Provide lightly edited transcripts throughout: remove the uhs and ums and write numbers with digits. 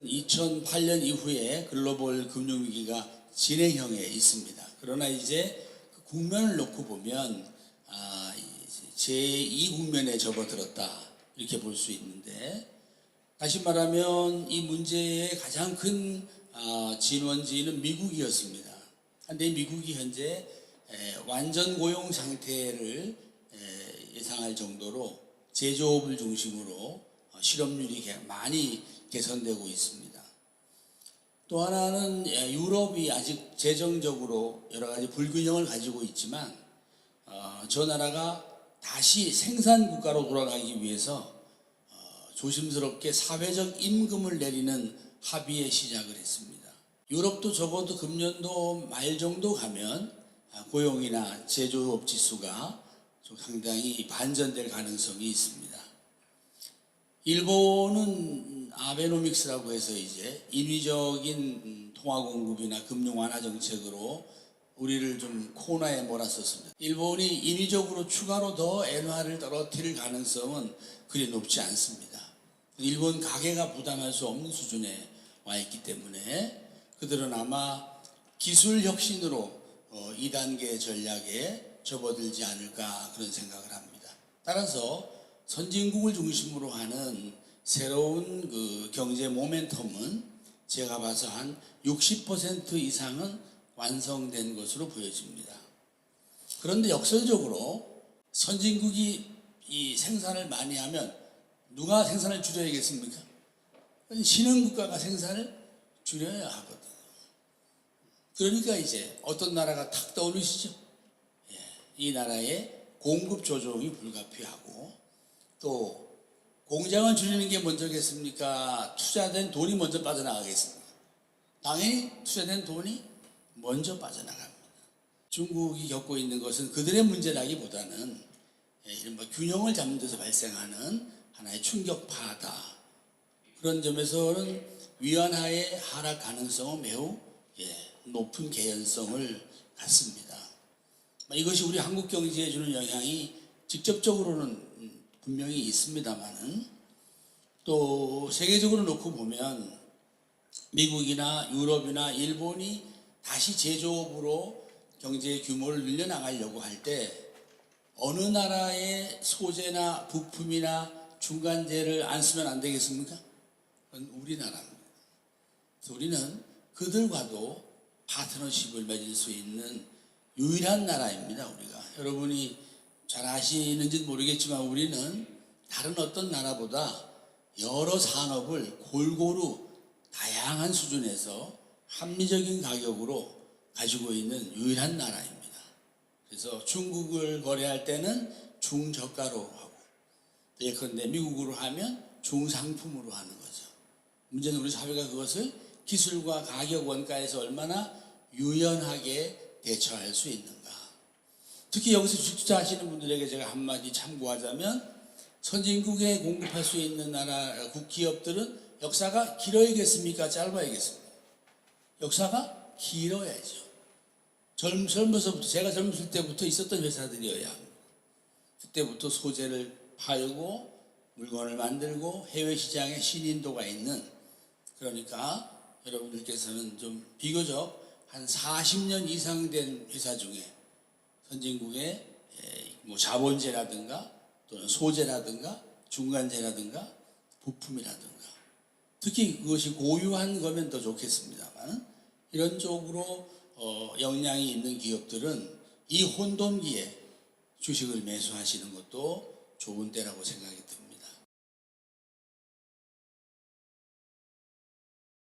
2008년 이후에 글로벌 금융위기가 진행형에 있습니다. 그러나 이제 그 국면을 놓고 보면 제2국면에 접어들었다 이렇게 볼 수 있는데, 다시 말하면 이 문제의 가장 큰 진원지는 미국이었습니다. 그런데 미국이 현재 완전 고용 상태를 예상할 정도로 제조업을 중심으로 실업률이 많이 개선되고 있습니다. 또 하나는 유럽이 아직 재정적으로 여러 가지 불균형을 가지고 있지만 저 나라가 다시 생산 국가로 돌아가기 위해서 조심스럽게 사회적 임금을 내리는 합의에 시작을 했습니다. 유럽도 적어도 금년도 말 정도 가면 고용이나 제조업 지수가 좀 상당히 반전될 가능성이 있습니다. 일본은 아베노믹스라고 해서 이제 인위적인 통화 공급이나 금융 완화 정책으로 우리를 좀 코너에 몰았었습니다. 일본이 인위적으로 추가로 더 엔화를 떨어뜨릴 가능성은 그리 높지 않습니다. 일본 가계가 부담할 수 없는 수준에 와 있기 때문에 그들은 아마 기술 혁신으로 2단계 전략에 접어들지 않을까 그런 생각을 합니다. 따라서 선진국을 중심으로 하는 새로운 그 경제 모멘텀은 제가 봐서 한 60% 이상은 완성된 것으로 보여집니다. 그런데 역설적으로 선진국이 이 생산을 많이 하면 누가 생산을 줄여야겠습니까? 신흥국가가 생산을 줄여야 하거든요. 그러니까 이제 어떤 나라가 탁 떠오르시죠? 이 나라의 공급 조정이 불가피하고, 또 공장을 줄이는 게 먼저겠습니까? 투자된 돈이 먼저 빠져나가겠습니까? 당연히 투자된 돈이 먼저 빠져나갑니다. 중국이 겪고 있는 것은 그들의 문제라기보다는 이른바 균형을 잡는 데서 발생하는 하나의 충격파다. 그런 점에서는 위안화의 하락 가능성은 매우 높은 개연성을 갖습니다. 이것이 우리 한국 경제에 주는 영향이 직접적으로는 분명히 있습니다만은, 또 세계적으로 놓고 보면 미국이나 유럽이나 일본이 다시 제조업으로 경제 규모를 늘려나가려고 할 때 어느 나라의 소재나 부품이나 중간재를 안 쓰면 안 되겠습니까? 그건 우리나라입니다. 그래서 우리는 그들과도 파트너십을 맺을 수 있는 유일한 나라입니다. 우리가 여러분이 잘 아시는지는 모르겠지만 우리는 다른 어떤 나라보다 여러 산업을 골고루 다양한 수준에서 합리적인 가격으로 가지고 있는 유일한 나라입니다. 그래서 중국을 거래할 때는 중저가로 하고, 예컨대 미국으로 하면 중상품으로 하는 거죠. 문제는 우리 사회가 그것을 기술과 가격 원가에서 얼마나 유연하게 대처할 수 있는가. 특히 여기서 주식 투자하시는 분들에게 제가 한마디 참고하자면, 선진국에 공급할 수 있는 나라 국기업들은 역사가 길어야겠습니까? 짧아야겠습니까? 역사가 길어야죠. 젊어서부터, 제가 젊었을 때부터 있었던 회사들이어야 합니다. 그때부터 소재를 팔고 물건을 만들고 해외 시장에 신인도가 있는, 그러니까 여러분들께서는 좀 비교적 한 40년 이상 된 회사 중에 선진국의 자본재라든가 또는 소재라든가 중간재라든가 부품이라든가, 특히 그것이 고유한 거면 더 좋겠습니다만, 이런 쪽으로 역량이 있는 기업들은 이 혼돈기에 주식을 매수하시는 것도 좋은 때라고 생각이 듭니다.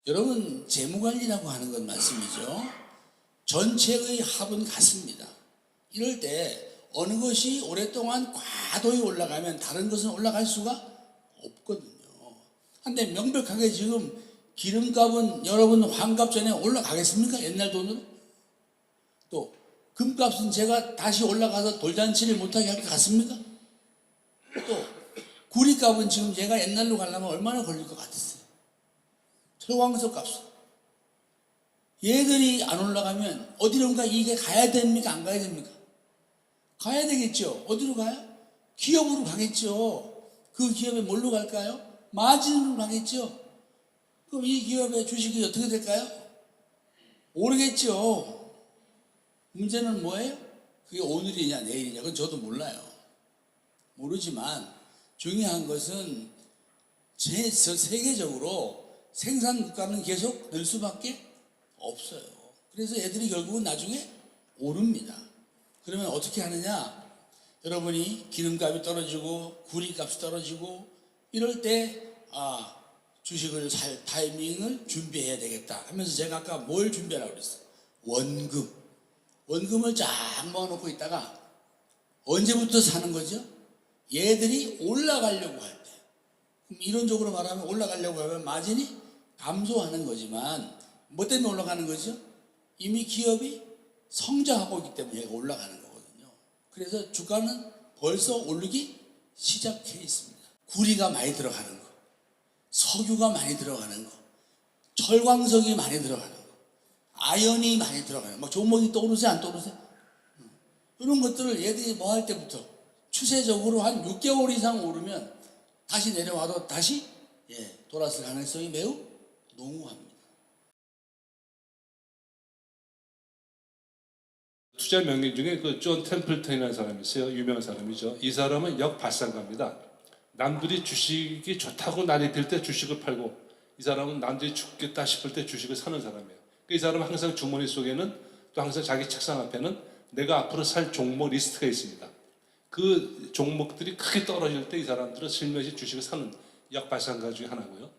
여러분, 재무관리라고 하는 건 말씀이죠. 전체의 합은 같습니다. 이럴 때 어느 것이 오랫동안 과도히 올라가면 다른 것은 올라갈 수가 없거든요. 근데 명백하게 지금 기름값은 여러분 환갑 전에 올라가겠습니까? 옛날 돈으로? 또 금값은 제가 다시 올라가서 돌잔치를 못하게 할 것 같습니까? 또 구리값은 지금 제가 옛날로 가려면 얼마나 걸릴 것 같았어요? 철광석 값은. 얘들이 안 올라가면 어디론가 이게 가야 됩니까? 안 가야 됩니까? 가야 되겠죠. 어디로 가요? 기업으로 가겠죠. 그 기업에 뭘로 갈까요? 마진으로 가겠죠. 그럼 이 기업의 주식이 어떻게 될까요? 오르겠죠. 문제는 뭐예요? 그게 오늘이냐 내일이냐 그건 저도 몰라요. 모르지만 중요한 것은 세계적으로 생산 물가는 계속 늘 수밖에 없어요. 그래서 애들이 결국은 나중에 오릅니다. 그러면 어떻게 하느냐? 여러분이 기름값이 떨어지고 구리값이 떨어지고 이럴 때 주식을 살 타이밍을 준비해야 되겠다 하면서 제가 아까 뭘 준비하라고 그랬어요? 원금을 쫙 모아놓고 있다가 언제부터 사는 거죠? 얘들이 올라가려고 할 때. 그럼 이론적으로 말하면 올라가려고 하면 마진이 감소하는 거지만 뭐 때문에 올라가는 거죠? 이미 기업이 성장하고 있기 때문에 얘가 올라가는 거거든요. 그래서 주가는 벌써 오르기 시작해 있습니다. 구리가 많이 들어가는 거, 석유가 많이 들어가는 거, 철광석이 많이 들어가는 거, 아연이 많이 들어가는 거, 막 종목이 떠오르세요? 안 떠오르세요? 이런 것들을 얘들이 뭐 할 때부터 추세적으로 한 6개월 이상 오르면 다시 내려와도 다시 돌아설 가능성이 매우 농후합니다. 투자 명리 중에 그 존 템플턴이라는 사람이 있어요. 유명한 사람이죠. 이 사람은 역발상가입니다. 남들이 주식이 좋다고 난리 필 때 주식을 팔고, 이 사람은 남들이 죽겠다 싶을 때 주식을 사는 사람이에요. 이 사람은 항상 주머니 속에는, 또 항상 자기 책상 앞에는 내가 앞으로 살 종목 리스트가 있습니다. 그 종목들이 크게 떨어질 때 이 사람들은 슬며시 주식을 사는 역발상가 중에 하나고요.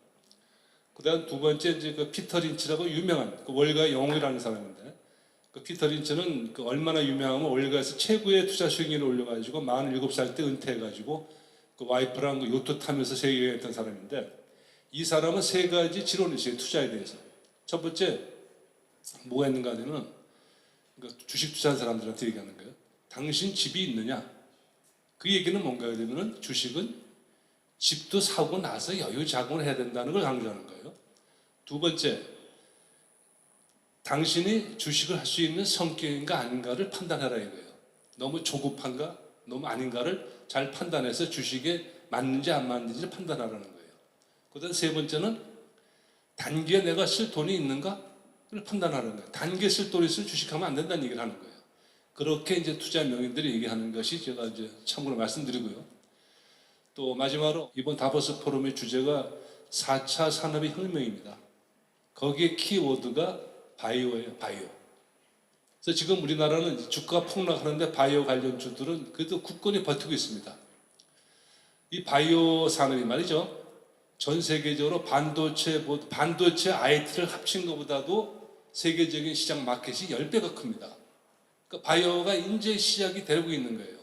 그다음 두 번째 이제 그 피터 린치라고 유명한 그 월가의 영웅이라는 사람인데, 그 피터 린치는 그 얼마나 유명하면 월가에서 최고의 투자 수익률을 올려가지고 47살 때 은퇴해가지고 그 와이프랑 그 요트 타면서 세계 여행했던 사람인데, 이 사람은 세 가지 지론이 있어요. 투자에 대해서. 첫 번째 뭐가 있는가 하면은 주식 투자하는 사람들한테 얘기하는 거예요. 당신 집이 있느냐? 그 얘기는 뭔가 하면은 주식은 집도 사고 나서 여유 자금을 해야 된다는 걸 강조하는 거예요. 두 번째, 당신이 주식을 할 수 있는 성격인가 아닌가를 판단하라 이거예요. 너무 조급한가, 너무 아닌가를 잘 판단해서 주식에 맞는지 안 맞는지를 판단하라는 거예요. 그다음 세 번째는 단기에 내가 쓸 돈이 있는가를 판단하라는 거예요. 단기에 쓸 돈이 있으면 주식하면 안 된다는 얘기를 하는 거예요. 그렇게 이제 투자 명인들이 얘기하는 것이 제가 이제 참고로 말씀드리고요. 또 마지막으로 이번 다보스 포럼의 주제가 4차 산업의 혁명입니다. 거기에 키워드가 바이오예요. 바이오. 그래서 지금 우리나라는 주가 폭락하는데 바이오 관련주들은 그래도 굳건히 버티고 있습니다. 이 바이오 산업이 말이죠. 전 세계적으로 반도체 IT를 합친 것보다도 세계적인 시장 마켓이 10배가 큽니다. 그러니까 바이오가 이제 시작이 되고 있는 거예요.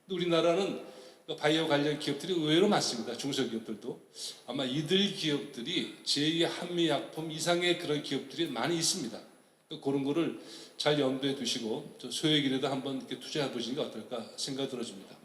근데 우리나라는 바이오 관련 기업들이 의외로 많습니다. 중소기업들도. 아마 이들 기업들이 제2의 한미약품 이상의 그런 기업들이 많이 있습니다. 그런 거를 잘 염두에 두시고 소액이라도 한번 이렇게 투자해 보시는 게 어떨까 생각 들어집니다.